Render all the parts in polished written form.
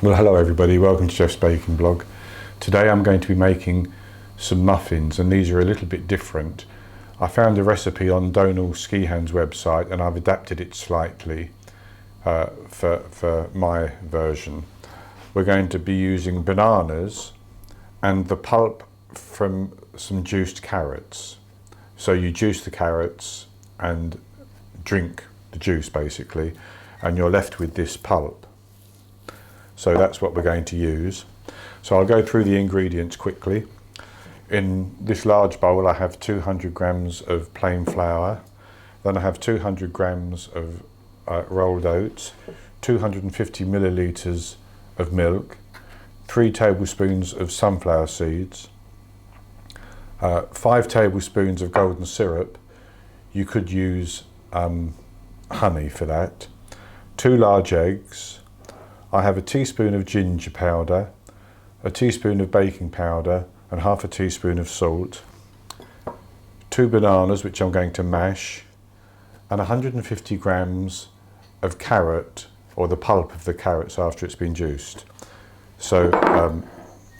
Well, hello everybody, welcome to Jeff's Baking Blog. Today I'm going to be making some muffins, and these are a little bit different. I found a recipe on Donal Skehan's website and I've adapted it slightly for my version. We're going to be using bananas and the pulp from some juiced carrots. So you juice the carrots and drink the juice basically, and you're left with this pulp. So that's what we're going to use. So I'll go through the ingredients quickly. In this large bowl I have 200 grams of plain flour, then I have 200 grams of rolled oats, 250 millilitres of milk, 3 tablespoons of sunflower seeds, 5 tablespoons of golden syrup. You could use honey for that, 2 large eggs. I have a teaspoon of ginger powder, a teaspoon of baking powder and half a teaspoon of salt, 2 bananas which I'm going to mash, and 150 grams of carrot, or the pulp of the carrots after it's been juiced. So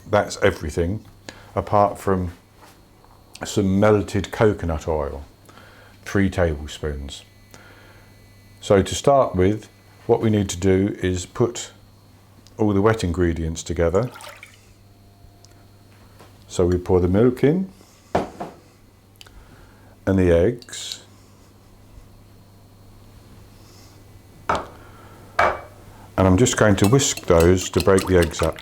that's everything apart from some melted coconut oil, 3 tablespoons. So to start with, what we need to do is put all the wet ingredients together. So we pour the milk in and the eggs, and I'm just going to whisk those to break the eggs up.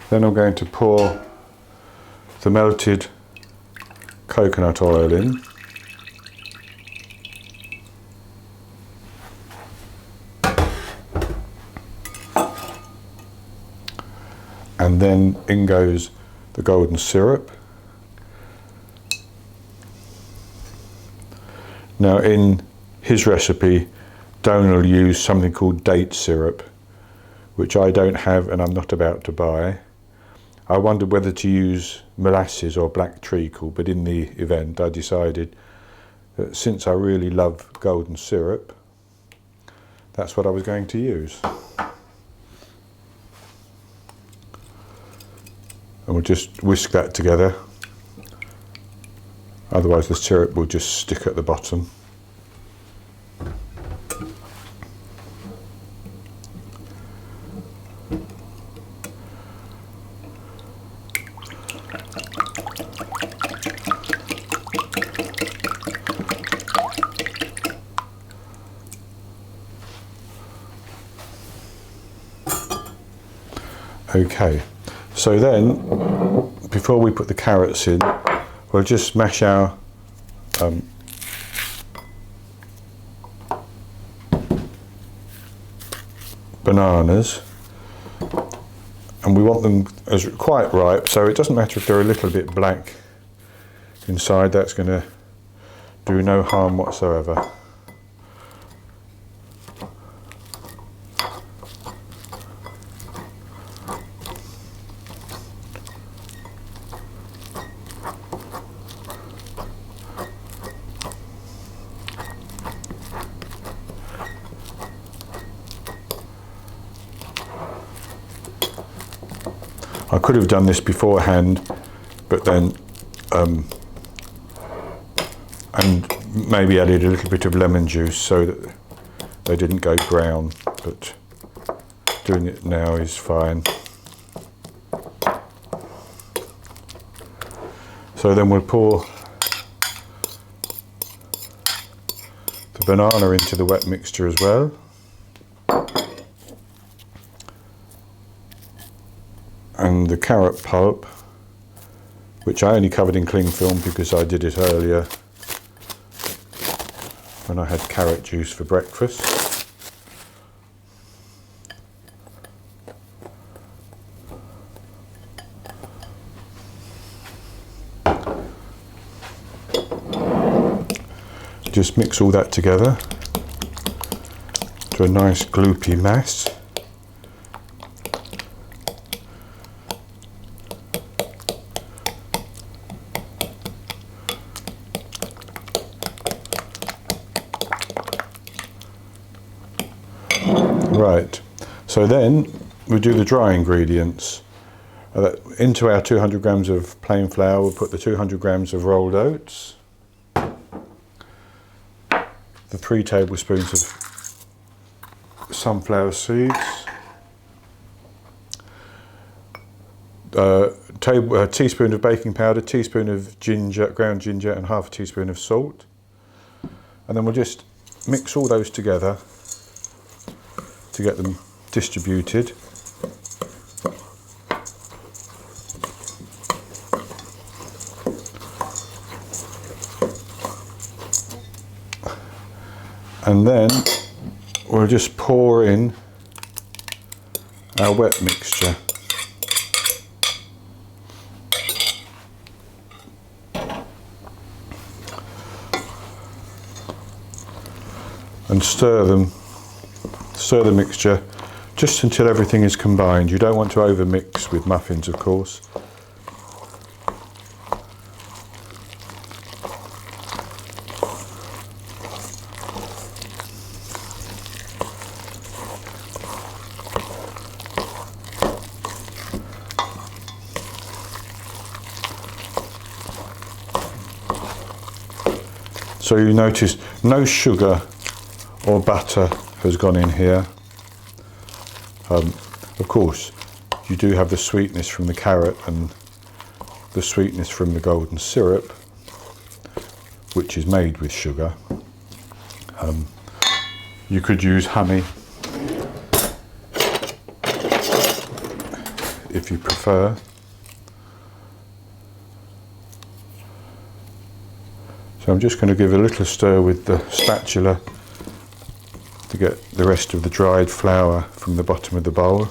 Then I'm going to pour the melted coconut oil in. And then in goes the golden syrup. Now in his recipe, Donal used something called date syrup, which I don't have and I'm not about to buy. I wondered whether to use molasses or black treacle, but in the event I decided that since I really love golden syrup, that's what I was going to use. And we'll just whisk that together, otherwise the syrup will just stick at the bottom. Okay, so then before we put the carrots in, we'll just mash our bananas, and we want them as quite ripe, so it doesn't matter if they're a little bit black inside, that's going to do no harm whatsoever. I could have done this beforehand, but then and maybe added a little bit of lemon juice so that they didn't go brown, but doing it now is fine. So then we'll pour the banana into the wet mixture as well. And the carrot pulp, which I only covered in cling film because I did it earlier when I had carrot juice for breakfast. Just mix all that together to a nice gloopy mass. Right, so then we do the dry ingredients. Into our 200 grams of plain flour, we'll put the 200 grams of rolled oats, the 3 tablespoons of sunflower seeds, a teaspoon of baking powder, teaspoon of ginger, ground ginger, and half a teaspoon of salt. And then we'll just mix all those together to get them distributed. And then we'll just pour in our wet mixture. And stir the mixture just until everything is combined. You don't want to over mix with muffins, of course. So you notice no sugar or butter has gone in here. Of course, you do have the sweetness from the carrot and the sweetness from the golden syrup, which is made with sugar. You could use honey if you prefer. So I'm just going to give a little stir with the spatula to get the rest of the dried flour from the bottom of the bowl.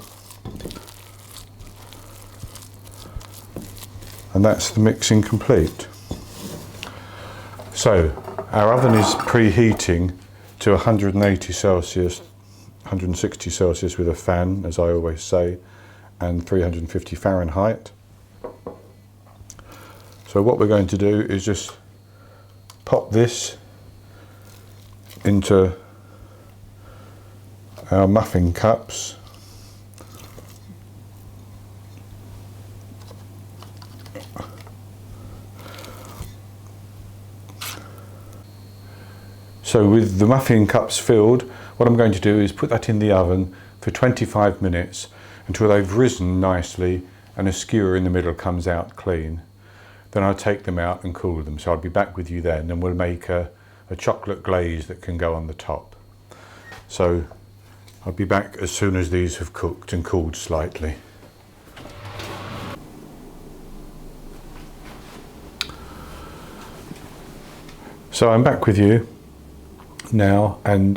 And that's the mixing complete. So our oven is preheating to 180 Celsius, 160 Celsius with a fan, as I always say, and 350 Fahrenheit. So what we're going to do is just pop this into our muffin cups. So with the muffin cups filled, what I'm going to do is put that in the oven for 25 minutes until they've risen nicely and a skewer in the middle comes out clean. Then I'll take them out and cool them. So I'll be back with you then, and we'll make a chocolate glaze that can go on the top. So I'll be back as soon as these have cooked and cooled slightly. So I'm back with you now, and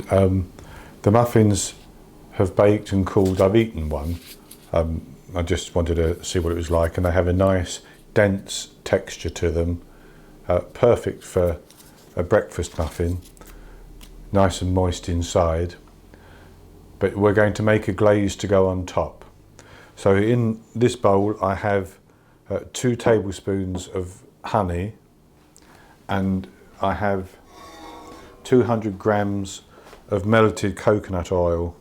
the muffins have baked and cooled. I've eaten one. I just wanted to see what it was like, and they have a nice dense texture to them, perfect for a breakfast muffin, nice and moist inside. But we're going to make a glaze to go on top. So in this bowl I have 2 tablespoons of honey, and I have 200 grams of melted coconut oil,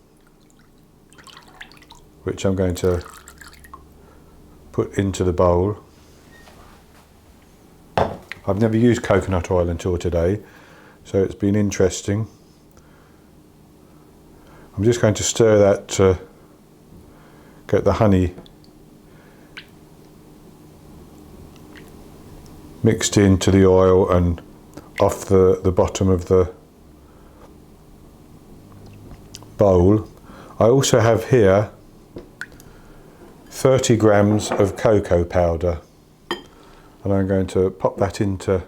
which I'm going to put into the bowl. I've never used coconut oil until today, so it's been interesting. I'm just going to stir that to get the honey mixed into the oil and off the bottom of the bowl. I also have here 30 grams of cocoa powder, and I'm going to pop that into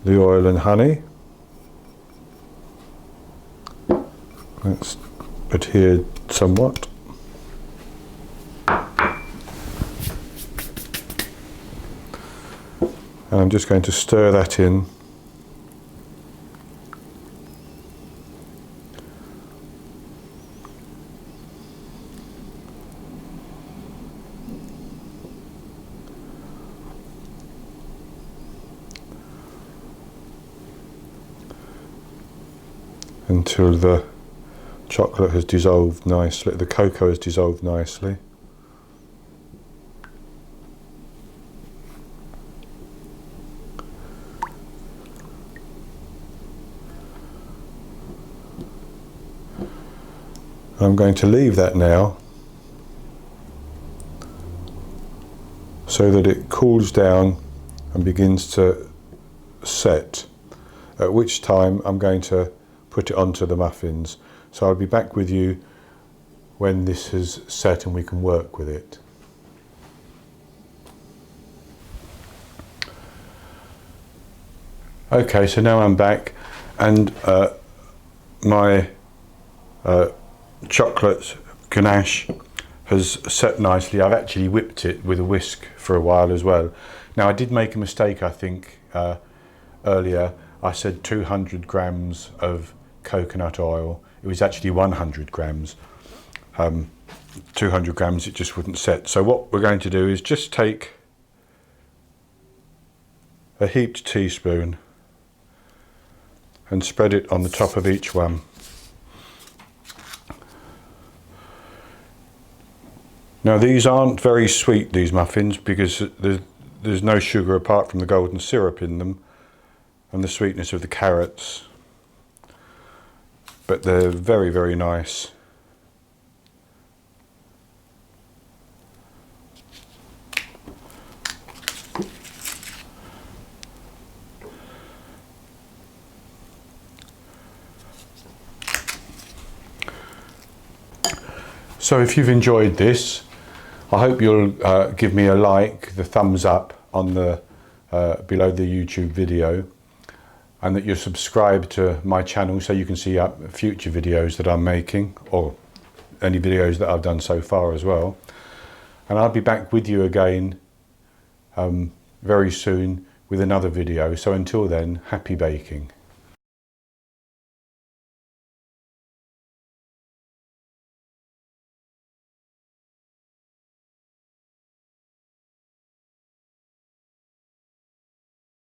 the oil and honey. That's adhered somewhat. And I'm just going to stir that in. until the chocolate has dissolved nicely, the cocoa has dissolved nicely. I'm going to leave that now so that it cools down and begins to set, at which time I'm going to put it onto the muffins. So I'll be back with you when this has set and we can work with it. Okay, so now I'm back, and my chocolate ganache has set nicely. I've actually whipped it with a whisk for a while as well. Now I did make a mistake, I think, earlier. I said 200 grams of coconut oil. It was actually 100 grams. 200 grams, it just wouldn't set. So what we're going to do is just take a heaped teaspoon and spread it on the top of each one. Now these aren't very sweet, these muffins, because there's no sugar apart from the golden syrup in them and the sweetness of the carrots, but they're very, very nice. So if you've enjoyed this, I hope you'll give me a like, the thumbs up on the below the YouTube video, and that you're subscribed to my channel so you can see future videos that I'm making, or any videos that I've done so far as well. And I'll be back with you again very soon with another video. So until then, happy baking.